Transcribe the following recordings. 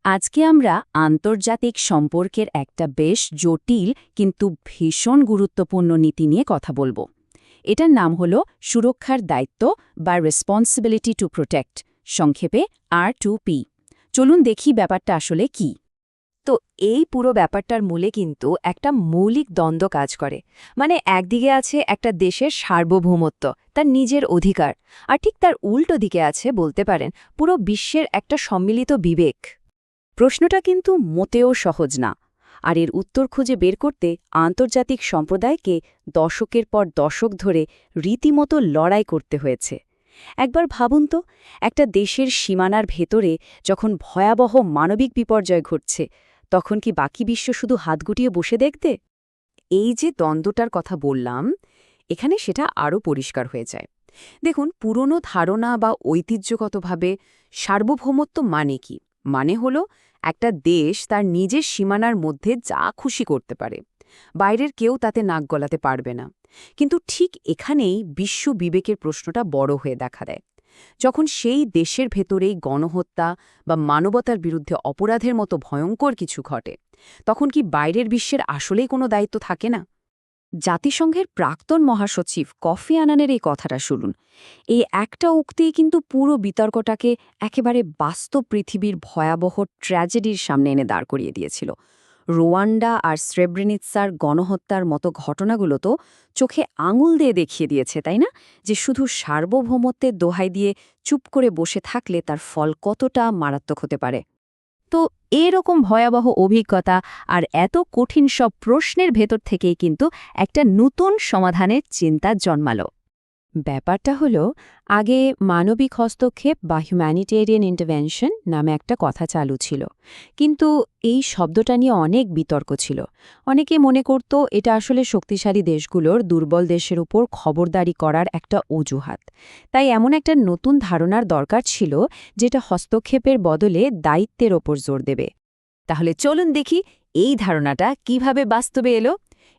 আজকে আমরা আন্তর্জাতিক সম্পর্কের একটা বেশ জটিল কিন্তু ভীষণ গুরুত্বপূর্ণ নীতি নিয়ে কথা বলবো। এটার নাম হলো সুরক্ষার দায়িত্ব বা রেসপন্সিবিলিটি টু প্রোটেক্ট, সংক্ষেপে R2P। চলুন দেখি ব্যাপারটা আসলে কি। তো এই পুরো ব্যাপারটার মূলে কিন্তু একটা মৌলিক দ্বন্দ্ব কাজ করে। মানে একদিকে আছে একটা দেশের সার্বভৌমত্ব, তার নিজের অধিকার, আর ঠিক তার উল্টো দিকে আছে বলতে পারেন পুরো বিশ্বের একটা সম্মিলিত বিবেক। প্রশ্নটা কিন্তু মোটেও সহজ না, আর এর উত্তর খুঁজে বের করতে আন্তর্জাতিক সম্প্রদায়কে দশকের পর দশক ধরে রীতিমতো লড়াই করতে হয়েছে। একবার ভাবুন তো, একটা দেশের সীমানার ভেতরে যখন ভয়াবহ মানবিক বিপর্যয় ঘটছে, তখন কি বাকি বিশ্ব শুধু হাত গুটিয়ে বসে দেখতে? এই যে দ্বন্দ্বটার কথা বললাম, এখানে সেটা আরও পরিষ্কার হয়ে যায়। দেখুন, পুরনো ধারণা বা ঐতিহ্যগতভাবে সার্বভৌমত্ব মানে কি? মানে হলো একটা দেশ তার নিজের সীমানার মধ্যে যা খুশি করতে পারে, বাইরের কেউ তাতে নাক গলাতে পারবে না। কিন্তু ঠিক এখানেই বিশ্ব বিবেকের প্রশ্নটা বড় হয়ে দেখা দেয়। যখন সেই দেশের ভেতরেই গণহত্যা বা মানবতার বিরুদ্ধে অপরাধের মতো ভয়ঙ্কর কিছু ঘটে, তখন কি বাইরের বিশ্বের আসলেই কোনো দায়িত্ব থাকে না? জাতিসংঘের প্রাক্তন মহাসচিব কফি আনানের এই কথাটা শুনুন। এই একটা উক্তিই কিন্তু পুরো বিতর্কটাকে একেবারে বাস্তব পৃথিবীর ভয়াবহ ট্র্যাজেডির সামনে এনে দাঁড় করিয়ে দিয়েছিল। রোয়ান্ডা আর স্রেব্রেনিৎসার গণহত্যার মতো ঘটনাগুলো তো চোখে আঙুল দিয়ে দেখিয়ে দিয়েছে, তাই না? যে শুধু সার্বভৌমত্বের দোহাই দিয়ে চুপ করে বসে থাকলে তার ফল কতটা মারাত্মক হতে পারে। তো এরকম ভয়াবহ অভিজ্ঞতা আর এত কঠিন সব প্রশ্নের ভেতর থেকেই কিন্তু একটা নতুন সমাধানের চিন্তা জন্মালো। ব্যাপারটা হলো, আগে মানবিক হস্তক্ষেপ বা হিউম্যানিটেরিয়ান ইন্টারভেনশন নামে একটা কথা চালু ছিল, কিন্তু এই শব্দটা নিয়ে অনেক বিতর্ক ছিল। অনেকে মনে করত এটা আসলে শক্তিশালী দেশগুলোর দুর্বল দেশের উপর খবরদারি করার একটা অজুহাত। তাই এমন একটা নতুন ধারণার দরকার ছিল যেটা হস্তক্ষেপের বদলে দায়িত্বের ওপর জোর দেবে। তাহলে চলুন দেখি এই ধারণাটা কিভাবে বাস্তবে এলো।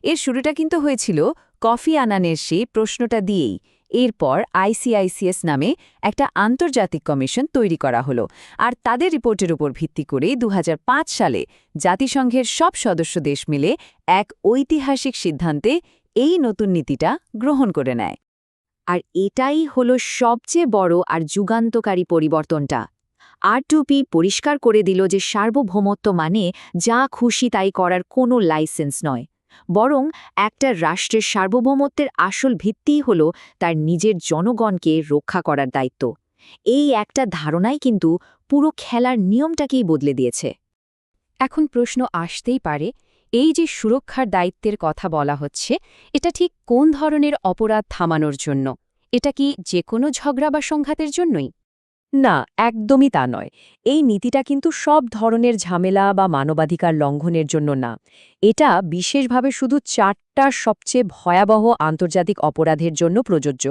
এর শুরুটা কিন্তু হয়েছিল কফি আনানের সেই প্রশ্নটা দিয়েই। এরপর ICICS নামে একটা আন্তর্জাতিক কমিশন তৈরি করা হলো, আর তাদের রিপোর্টের উপর ভিত্তি করে 2005 সালে জাতিসংঘের সব সদস্য দেশ মিলে এক ঐতিহাসিক সিদ্ধান্তে এই নতুন নীতিটা গ্রহণ করে নেয়। আর এটাই হলো সবচেয়ে বড় আর যুগান্তকারী পরিবর্তনটা। R2P পরিষ্কার করে দিল যে সার্বভৌমত্ব মানে যা খুশি তাই করার কোনো লাইসেন্স নয়, বরং একটা রাষ্ট্রের সার্বভৌমত্বের আসল ভিত্তিই হল তার নিজের জনগণকে রক্ষা করার দায়িত্ব। এই একটা ধারণাই কিন্তু পুরো খেলার নিয়মটাকেই বদলে দিয়েছে। এখন প্রশ্ন আসতেই পারে, এই যে সুরক্ষার দায়িত্বের কথা বলা হচ্ছে, এটা ঠিক কোন ধরনের অপরাধ থামানোর জন্য? এটা কি যে কোনো ঝগড়া বা সংঘাতের জন্যই? না, একদমই তা নয়। এই নীতিটা কিন্তু সব ধরনের ঝামেলা বা মানবাধিকার লঙ্ঘনের জন্য না। এটা বিশেষভাবে শুধু 4টা সবচেয়ে ভয়াবহ আন্তর্জাতিক অপরাধের জন্য প্রযোজ্য।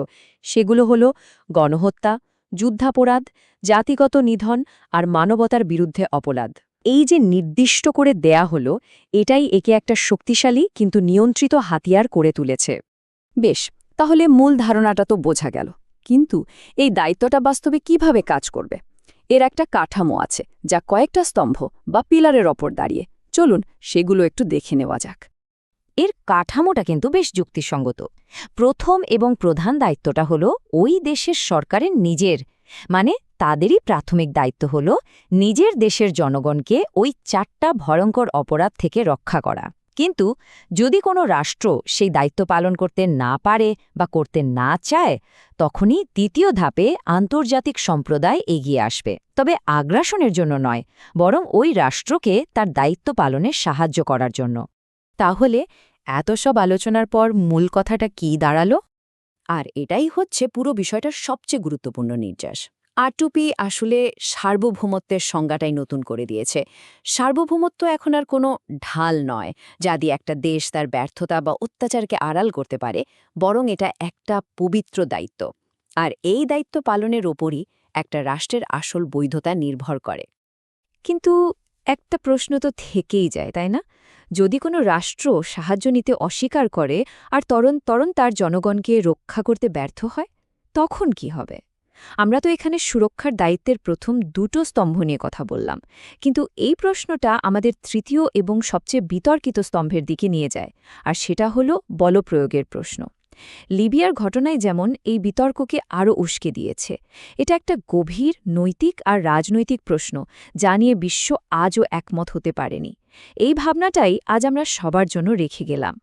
সেগুলো হলো গণহত্যা, যুদ্ধাপরাধ, জাতিগত নিধন আর মানবতার বিরুদ্ধে অপরাধ। এই যে নির্দিষ্ট করে দেয়া হলো, এটাই একে একটা শক্তিশালী কিন্তু নিয়ন্ত্রিত হাতিয়ার করে তুলেছে। বেশ, তাহলে মূল ধারণাটা তো বোঝা গেল, কিন্তু এই দায়িত্বটা বাস্তবে কিভাবে কাজ করবে? এর একটা কাঠামো আছে, যা কয়েকটা স্তম্ভ বা পিলারের ওপর দাঁড়িয়ে। চলুন সেগুলো একটু দেখে নেওয়া যাক। এর কাঠামোটা কিন্তু বেশ যুক্তিসঙ্গত। প্রথম এবং প্রধান দায়িত্বটা হলো ওই দেশের সরকারের নিজের, মানে তাদেরই প্রাথমিক দায়িত্ব হলো নিজের দেশের জনগণকে ওই 4টা ভয়ঙ্কর অপরাধ থেকে রক্ষা করা। কিন্তু যদি কোনো রাষ্ট্র সেই দায়িত্ব পালন করতে না পারে বা করতে না চায়, তখনই দ্বিতীয় ধাপে আন্তর্জাতিক সম্প্রদায় এগিয়ে আসবে, তবে আগ্রাসনের জন্য নয়, বরং ওই রাষ্ট্রকে তার দায়িত্ব পালনে সাহায্য করার জন্য। তাহলে এত সব আলোচনার পর মূল কথাটা কি দাঁড়ালো? আর এটাই হচ্ছে পুরো বিষয়টার সবচেয়ে গুরুত্বপূর্ণ নির্যাস। R2P আসলে সার্বভৌমত্বের সংজ্ঞাটাই নতুন করে দিয়েছে। সার্বভৌমত্ব এখন আর কোনো ঢাল নয় যা দিয়ে একটা দেশ তার ব্যর্থতা বা অত্যাচারকে আড়াল করতে পারে, বরং এটা একটা পবিত্র দায়িত্ব। আর এই দায়িত্ব পালনের ওপরই একটা রাষ্ট্রের আসল বৈধতা নির্ভর করে। কিন্তু একটা প্রশ্ন তো থেকেই যায়, তাই না? যদি কোনো রাষ্ট্র সাহায্য নিতে অস্বীকার করে আর তরণ তার জনগণকে রক্ষা করতে ব্যর্থ হয়, তখন কি হবে? আমরা তো এখানে সুরক্ষার দায়িত্বের প্রথম দুটো স্তম্ভ নিয়ে কথা বললাম, কিন্তু এই প্রশ্নটা আমাদের তৃতীয় এবং সবচেয়ে বিতর্কিত স্তম্ভের দিকে নিয়ে যায়, আর সেটা হলো বলপ্রয়োগের প্রশ্ন। লিবিয়ার ঘটনায় যেমন এই বিতর্ককে আরও উস্কে দিয়েছে। এটা একটা গভীর নৈতিক আর রাজনৈতিক প্রশ্ন, যা নিয়ে বিশ্ব আজও একমত হতে পারেনি। এই ভাবনাটাই আজ আমরা সবার জন্য রেখে গেলাম।